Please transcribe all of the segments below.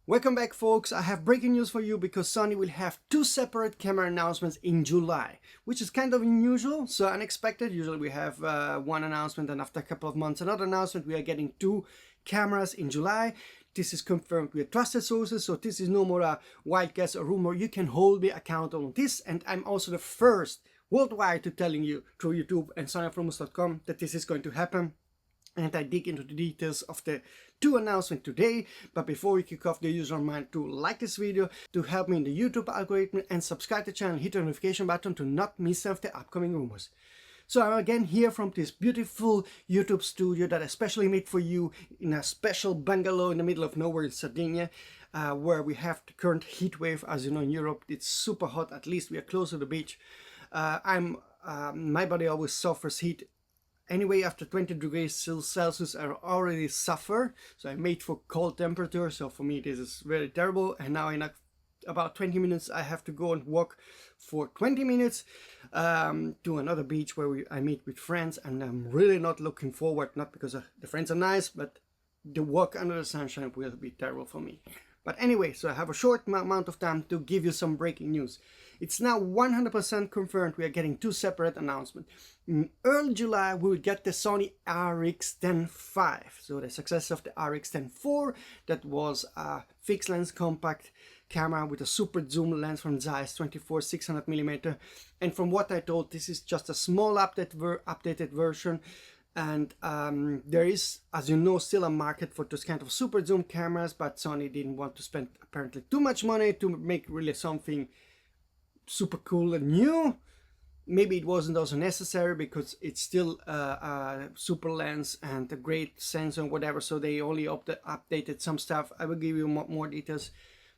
Welcome back, folks. I have breaking news for you because Sony will have two separate camera announcements in July, which is kind of unusual, so unexpected. Usually we have one announcement and after a couple of months another announcement. We are getting two cameras in July. This is confirmed with trusted sources, so this is no more a wild guess or rumor. You can hold me accountable on this, and I'm also the first worldwide to telling you through YouTube and sonyalpha.com that this is going to happen. And I dig into the details of the two announcements today. But before we kick off, the usual reminder to like this video, to help me in the YouTube algorithm, and subscribe to the channel, hit the notification button to not miss out the upcoming rumors. So I'm again here from this beautiful YouTube studio that I especially made for you in a special bungalow in the middle of nowhere in Sardinia, where we have the current heat wave. As you know, in Europe it's super hot. At least we are close to the beach. My body always suffers heat. Anyway, after 20 degrees Celsius, I already suffer. So I'm made for cold temperature. So for me, this is very terrible. And now in about 20 minutes, I have to go and walk for 20 minutes to another beach where I meet with friends. And I'm really not looking forward, not because the friends are nice, but the walk under the sunshine will be terrible for me. But anyway, so I have a short amount of time to give you some breaking news. It's now 100% confirmed we are getting two separate announcements. In early July, we will get the Sony RX10 5. So the success of the RX10 4, that was a fixed lens compact camera with a super zoom lens from Zeiss 24-600mm. And from what I told, this is just a small updated version. And there is, as you know, still a market for those kind of super zoom cameras, but Sony didn't want to spend apparently too much money to make really something super cool and new. Maybe it wasn't also necessary because it's still a super lens and a great sensor and whatever, so they only updated some stuff. I will give you more details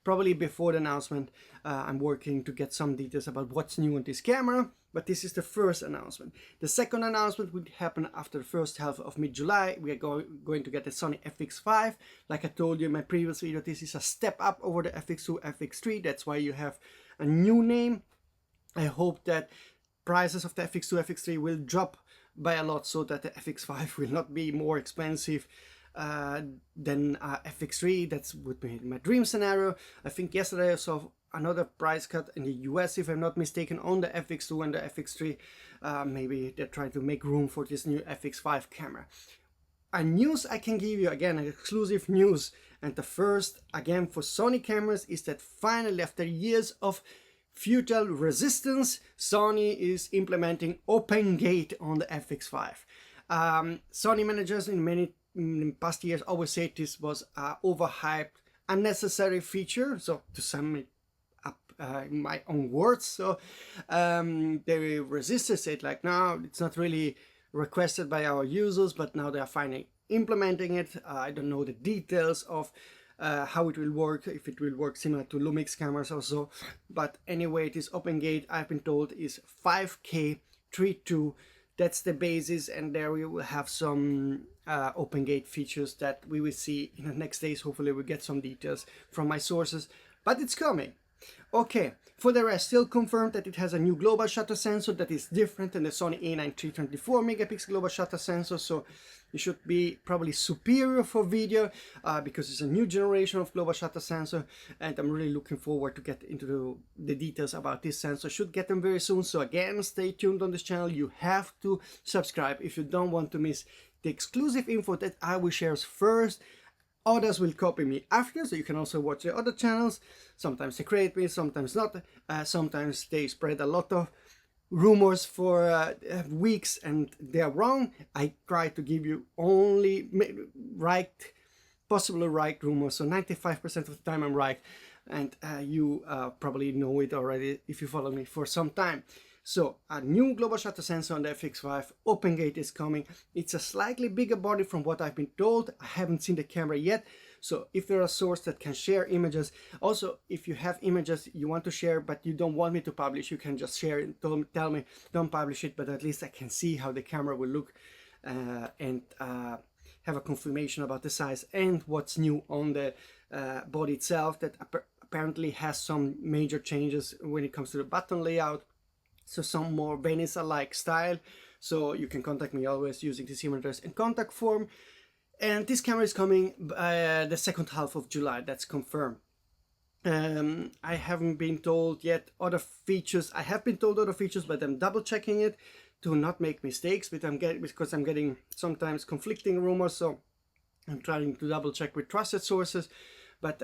probably before the announcement. I'm working to get some details about what's new on this camera, but this is the first announcement. The second announcement would happen after the first half of mid-July. We are going to get the Sony FX5. Like I told you in my previous video, this is a step up over the FX2, FX3. That's why you have a new name. I hope that prices of the FX2, FX3 will drop by a lot so that the FX5 will not be more expensive than FX3. That would be my dream scenario. I think yesterday I saw another price cut in the US, if I'm not mistaken, on the FX2 and the FX3. Maybe they're trying to make room for this new FX5 camera. A news I can give you, again, an exclusive news, and the first again for Sony cameras, is that finally, after years of futile resistance, Sony is implementing Open Gate on the FX5. Sony managers in past years always said this was an overhyped, unnecessary feature. So to sum it up in my own words, so they resisted, said like, no, it's not really requested by our users, but now they are finally implementing it. I don't know the details of how it will work, if it will work similar to Lumix cameras or so, but anyway, this Open Gate, I've been told, is 5K 3.2. That's the basis, and there we will have some Open Gate features that we will see in the next days. Hopefully we'll get some details from my sources, but it's coming. Okay, for the rest, still confirmed that it has a new global shutter sensor that is different than the Sony A9 324 megapixel global shutter sensor, so it should be probably superior for video because it's a new generation of global shutter sensor, and I'm really looking forward to get into the details about this sensor. Should get them very soon, so again, stay tuned on this channel. You have to subscribe if you don't want to miss the exclusive info that I will share first. Others will copy me after, so you can also watch the other channels. Sometimes they create me, sometimes not. Sometimes they spread a lot of rumors for weeks and they're wrong. I try to give you only possibly right rumors, so 95% of the time I'm right, and you probably know it already if you follow me for some time. So a new global shutter sensor on the FX5, Open Gate is coming. It's a slightly bigger body from what I've been told. I haven't seen the camera yet, so if there are sources that can share images, also if you have images you want to share but you don't want me to publish, you can just share it. Tell me don't publish it, but at least I can see how the camera will look and have a confirmation about the size and what's new on the body itself, that apparently has some major changes when it comes to the button layout. So some more Venice-alike style. So you can contact me always using this email address and contact form. And this camera is coming the second half of July, that's confirmed. I haven't been told yet other features. I have been told other features, but I'm double checking it to not make mistakes, because I'm getting sometimes conflicting rumors, so I'm trying to double check with trusted sources. But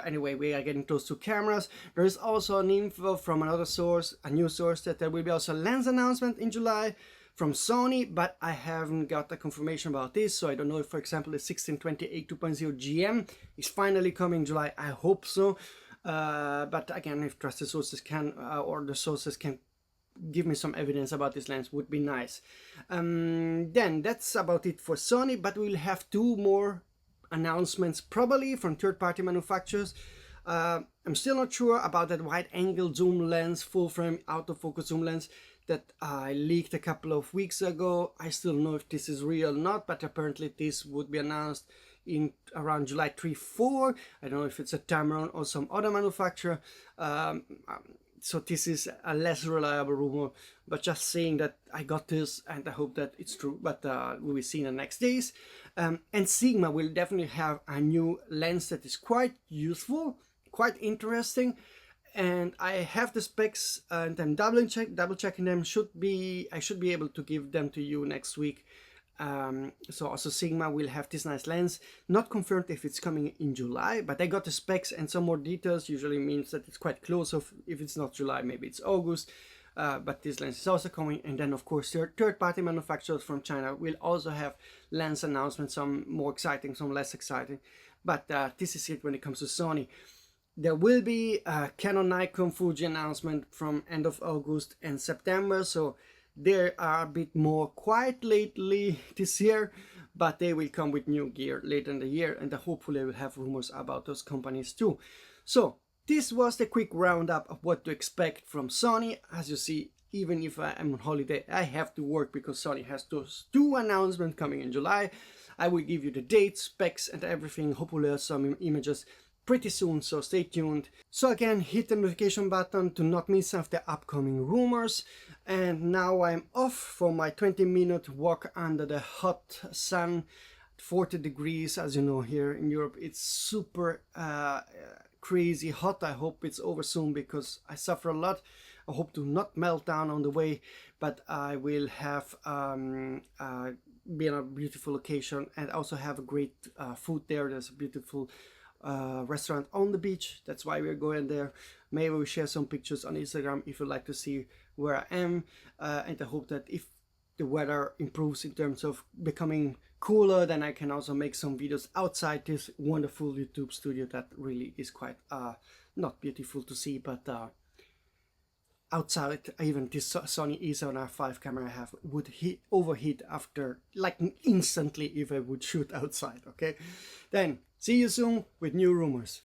anyway, we are getting those two cameras. There is also an info from another source, a new source, that there will be also a lens announcement in July from Sony, but I haven't got a confirmation about this, so I don't know if, for example, the 16-28 2.0 GM is finally coming in July. I hope so, but again, if trusted sources can, or the sources can give me some evidence about this lens, would be nice. Then that's about it for Sony, but we'll have two more announcements probably from third-party manufacturers. I'm still not sure about that wide-angle zoom lens, full-frame autofocus zoom lens that I leaked a couple of weeks ago. I still don't know if this is real or not, but apparently this would be announced in around July 3-4. I don't know if it's a Tamron or some other manufacturer. So this is a less reliable rumor, but just saying that I got this and I hope that it's true, but we will see in the next days. And Sigma will definitely have a new lens that is quite useful, quite interesting, and I have the specs and I'm double checking them. I should be able to give them to you next week. So also Sigma will have this nice lens, not confirmed if it's coming in July, but I got the specs and some more details. Usually means that it's quite close. So if it's not July, maybe it's August, but this lens is also coming. And then of course third-party manufacturers from China will also have lens announcements, some more exciting, some less exciting, but this is it when it comes to Sony. There will be a Canon, Nikon, Fuji announcement from end of August and September, so they are a bit more quiet lately this year, but they will come with new gear later in the year, and hopefully we'll have rumors about those companies too. So this was the quick roundup of what to expect from Sony. As you see, even if I am on holiday, I have to work because Sony has those two announcements coming in July. I will give you the dates, specs and everything, hopefully some images pretty soon, so stay tuned. So again, hit the notification button to not miss some of the upcoming rumors. And now I'm off for my 20-minute walk under the hot sun, 40 degrees. As you know, here in Europe it's super crazy hot. I hope it's over soon because I suffer a lot. I hope to not melt down on the way, but I will have be in a beautiful location and also have a great food there. There's a beautiful restaurant on the beach, that's why we're going there. Maybe we'll share some pictures on Instagram if you'd like to see where I am, and I hope that if the weather improves in terms of becoming cooler, then I can also make some videos outside this wonderful YouTube studio that really is quite not beautiful to see, but outside, even this Sony RX10 camera I have would overheat after, like, instantly if I would shoot outside. Okay, then see you soon with new rumors.